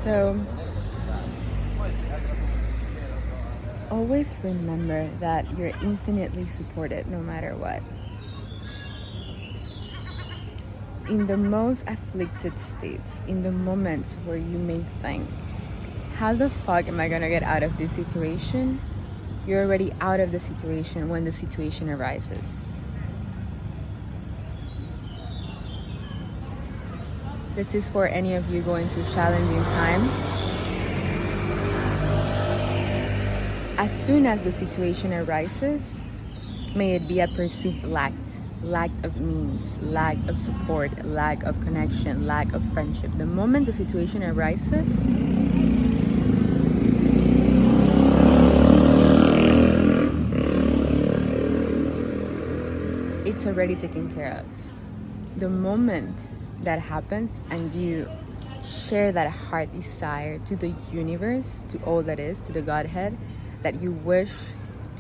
So always remember that you're infinitely supported no matter what. In the most afflicted states, in the moments where you may think, how the fuck am I gonna get out of this situation? You're already out of the situation when the situation arises. This is for any of you going through challenging times. As soon as the situation arises, may it be a perceived lack of means, lack of support, lack of connection, lack of friendship. The moment the situation arises, it's already taken care of. The moment that happens and you share that heart desire to the universe, to all that is, to the Godhead, that you wish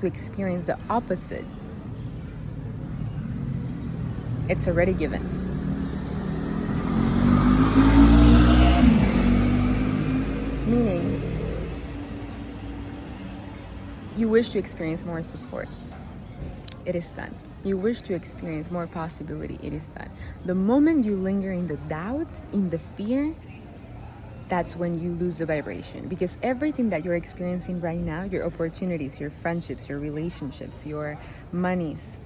to experience the opposite, it's already given. Meaning, you wish to experience more support, it is done. You wish to experience more possibility, it is done. The moment you linger in the doubt, in the fear, that's when you lose the vibration. Because everything that you're experiencing right now, your opportunities, your friendships, your relationships, your monies,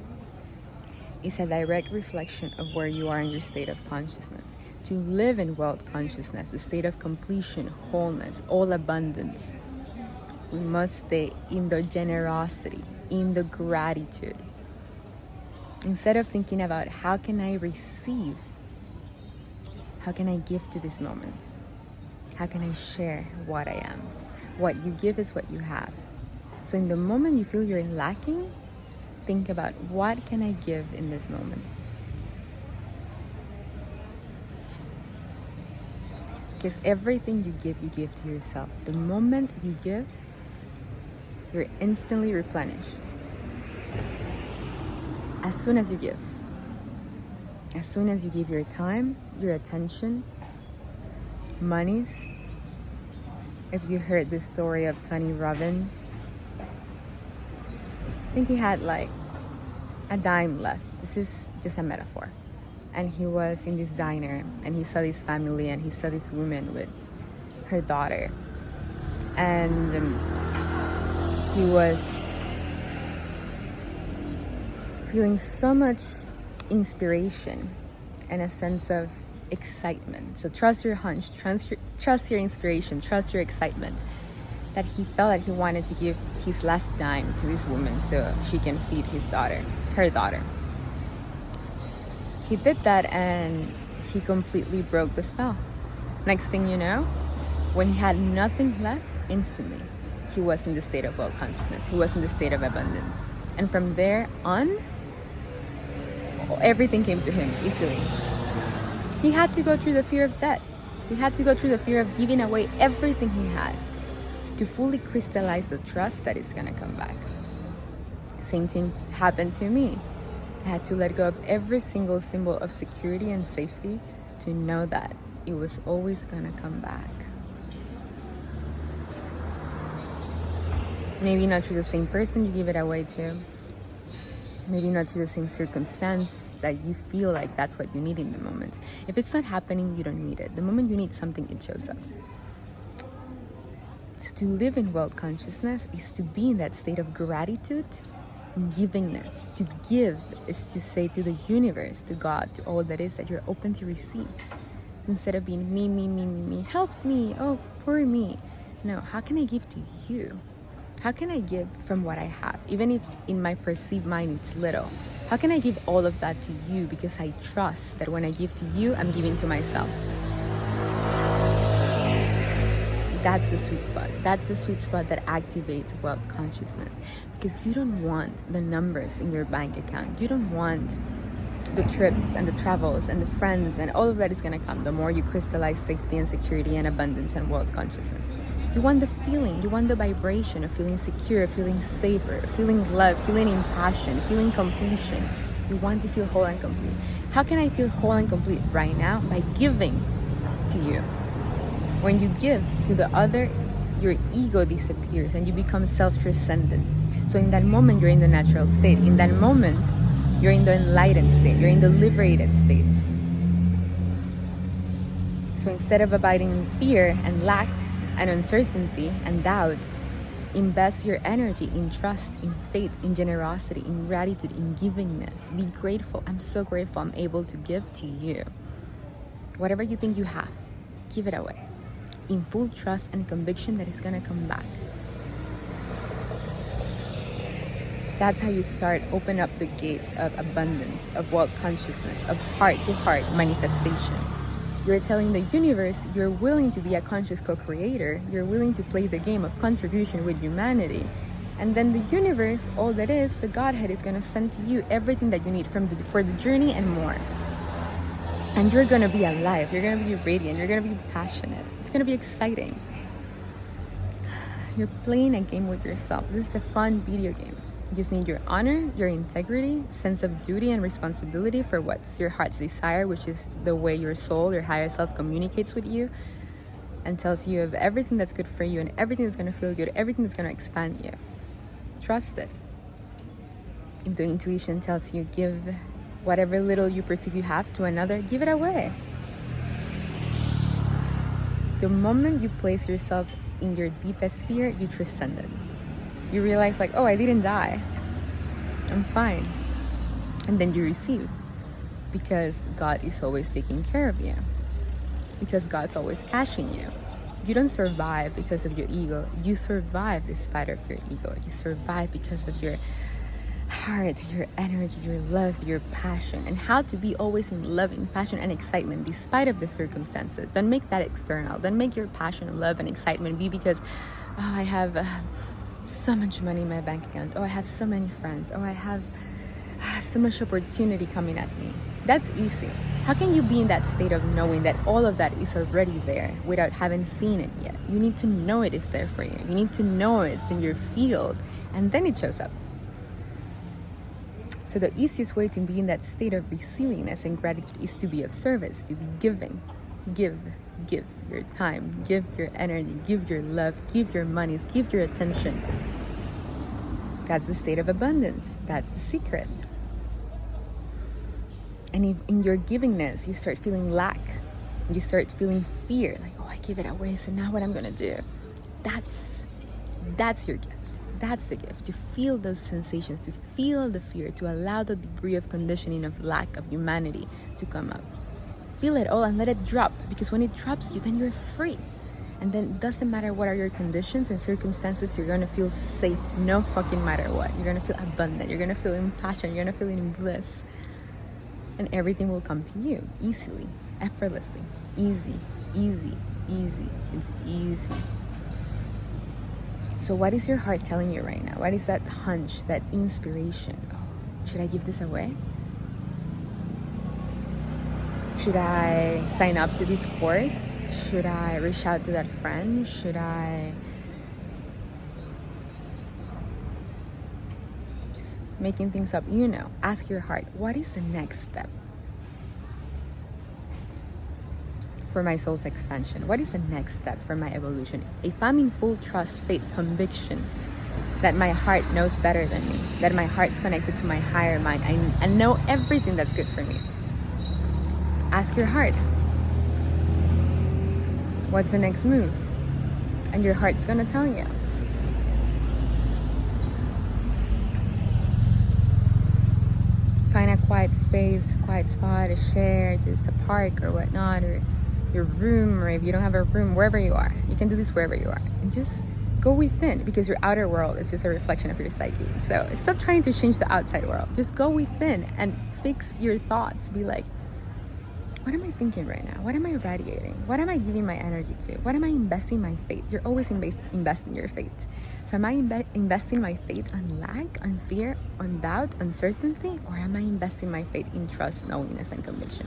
is a direct reflection of where you are in your state of consciousness. To live in wealth consciousness, a state of completion, wholeness, all abundance, we must stay in the generosity, in the gratitude. Instead of thinking about how can I receive, how can I give to this moment? How can I share what I am? What you give is what you have. So in the moment you feel you're lacking, think about what can I give in this moment? Because everything you give to yourself. The moment you give, you're instantly replenished. As soon as you give. As soon as you give your time, your attention, monies. If you heard the story of Tony Robbins, I think he had like a dime left. This is just a metaphor. And he was in this diner and he saw this family and he saw this woman with her daughter. And he was feeling so much inspiration and a sense of excitement. So trust your hunch, trust your inspiration, trust your excitement. That he felt that he wanted to give his last dime to this woman so she can feed her daughter. He did that and he completely broke the spell. Next thing you know, when he had nothing left, instantly, he was in the state of wealth consciousness. He was in the state of abundance. And from there on, everything came to him easily. He had to go through the fear of death. He had to go through the fear of giving away everything he had to fully crystallize the trust that is gonna come back. Same thing happened to me. I had to let go of every single symbol of security and safety to know that it was always gonna come back. Maybe not to the same person you give it away to. Maybe not to the same circumstance that you feel like that's what you need in the moment. If it's not happening, you don't need it. The moment you need something, it shows up. So to live in wealth consciousness is to be in that state of gratitude, givingness. To give is to say to the universe, to God, to all that is, that you're open to receive. Instead of being me, help me, oh, poor me. No, how can I give to you? How can I give from what I have? Even if in my perceived mind it's little. How can I give all of that to you? Because I trust that when I give to you, I'm giving to myself. That's the sweet spot. That's the sweet spot that activates wealth consciousness. Because you don't want the numbers in your bank account. You don't want the trips and the travels and the friends and all of that is going to come the more you crystallize safety and security and abundance and wealth consciousness. You want the feeling, you want the vibration of feeling secure, feeling safer, feeling love, feeling in passion, feeling completion. You want to feel whole and complete. How can I feel whole and complete right now? By giving to you. When you give to the other, your ego disappears and you become self-transcendent. So in that moment, you're in the natural state. In that moment, you're in the enlightened state. You're in the liberated state. So instead of abiding in fear and lack and uncertainty and doubt, invest your energy in trust, in faith, in generosity, in gratitude, in givingness. Be grateful. I'm so grateful I'm able to give to you. Whatever you think you have, give it away. In full trust and conviction that it's gonna come back. That's how you start open up the gates of abundance, of wealth consciousness, of heart-to-heart manifestation. You're telling the universe you're willing to be a conscious co-creator. You're willing to play the game of contribution with humanity. And then the universe, all that is, the Godhead is gonna send to you everything that you need for the journey and more. And you're gonna be alive, you're gonna be radiant, you're gonna be passionate. It's gonna be exciting. You're playing a game with yourself. This is a fun video game. You just need your honor, your integrity, sense of duty and responsibility for what's your heart's desire, which is the way your soul, your higher self communicates with you and tells you of everything that's good for you and everything that's gonna feel good, everything that's gonna expand you. Trust it. If the intuition tells you give whatever little you perceive you have to another, give it away. The moment you place yourself in your deepest fear, you transcend it. You realize like, oh, I didn't die. I'm fine. And then you receive. Because God is always taking care of you. Because God's always catching you. You don't survive because of your ego. You survive despite of your ego. You survive because of your heart, your energy, your love, your passion, and how to be always in loving passion and excitement despite of the circumstances. Don't make that external. Don't make your passion, love, and excitement be because, oh, I have so much money in my bank account. Oh, I have so many friends. Oh, I have so much opportunity coming at me. That's easy. How can you be in that state of knowing that all of that is already there without having seen it yet? You need to know it is there for you. You need to know it's in your field, and then it shows up. So the easiest way to be in that state of receivingness and gratitude is to be of service, to be giving. Give your time, give your energy, give your love, give your monies, give your attention. That's the state of abundance. That's the secret. And if in your givingness, you start feeling lack, you start feeling fear, like, oh, I give it away, so now what I'm gonna do? That's your gift. That's the gift, to feel those sensations, to feel the fear, to allow the debris of conditioning of lack of humanity to come up. Feel it all and let it drop, because when it drops you, then you're free. And then it doesn't matter what are your conditions and circumstances, you're gonna feel safe no fucking matter what. You're gonna feel abundant, you're gonna feel in passion, you're gonna feel in bliss. And everything will come to you easily, effortlessly, easy. It's easy. So what is your heart telling you right now? What is that hunch, that inspiration? Oh, should I give this away? Should I sign up to this course? Should I reach out to that friend? Should I just making things up? You know, ask your heart, what is the next step for my soul's expansion? What is the next step for my evolution? If I'm in full trust, faith, conviction that my heart knows better than me, that my heart's connected to my higher mind, I know everything that's good for me. Ask your heart, what's the next move? And your heart's gonna tell you. Find a quiet space, quiet spot, a share, just a park or whatnot, or your room, or if you don't have a room, wherever you are. You can do this wherever you are. And just go within, because your outer world is just a reflection of your psyche. So stop trying to change the outside world. Just go within and fix your thoughts. Be like, what am I thinking right now? What am I radiating? What am I giving my energy to? What am I investing my faith? You're always investing your faith. So am I investing my faith on lack, on fear, on doubt, uncertainty? Or am I investing my faith in trust, knowingness, and conviction?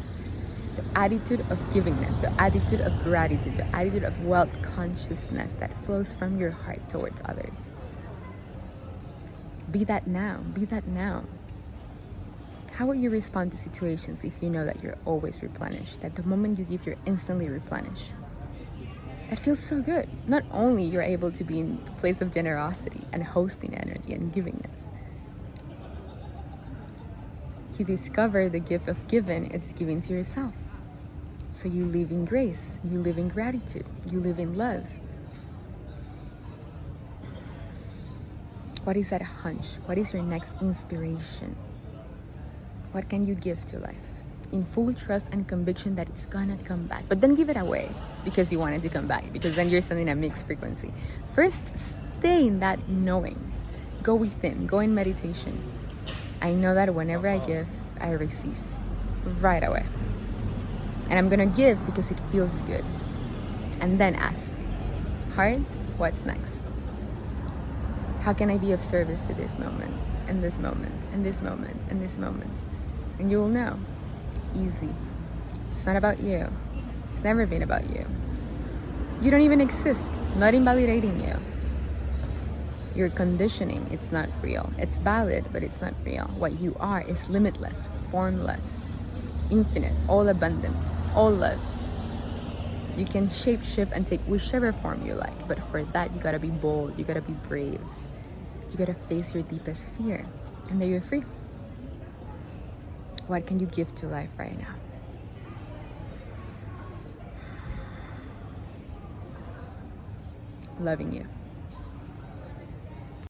The attitude of givingness, the attitude of gratitude, the attitude of wealth consciousness that flows from your heart towards others. Be that now. Be that now. How will you respond to situations if you know that you're always replenished? That the moment you give, you're instantly replenished? It feels so good. Not only you're able to be in the place of generosity and hosting energy and givingness, you discover the gift of giving, it's giving to yourself. So you live in grace, you live in gratitude, you live in love. What is that hunch? What is your next inspiration? What can you give to life? In full trust and conviction that it's gonna come back. But don't give it away because you want it to come back, because then you're sending a mixed frequency. First, stay in that knowing. Go within, go in meditation. I know that whenever I give, I receive right away. And I'm gonna give because it feels good. And then ask, heart, what's next? How can I be of service to this moment, and this moment, and this moment, and this moment? And you will know. Easy. It's not about you. It's never been about you. You don't even exist. Not invalidating you. Your conditioning, it's not real. It's valid, but it's not real. What you are is limitless, formless, infinite, all abundant, all love. You can shape shift and take whichever form you like, but for that you gotta be bold, you gotta be brave. You gotta face your deepest fear, and then you're free. What can you give to life right now? Loving you.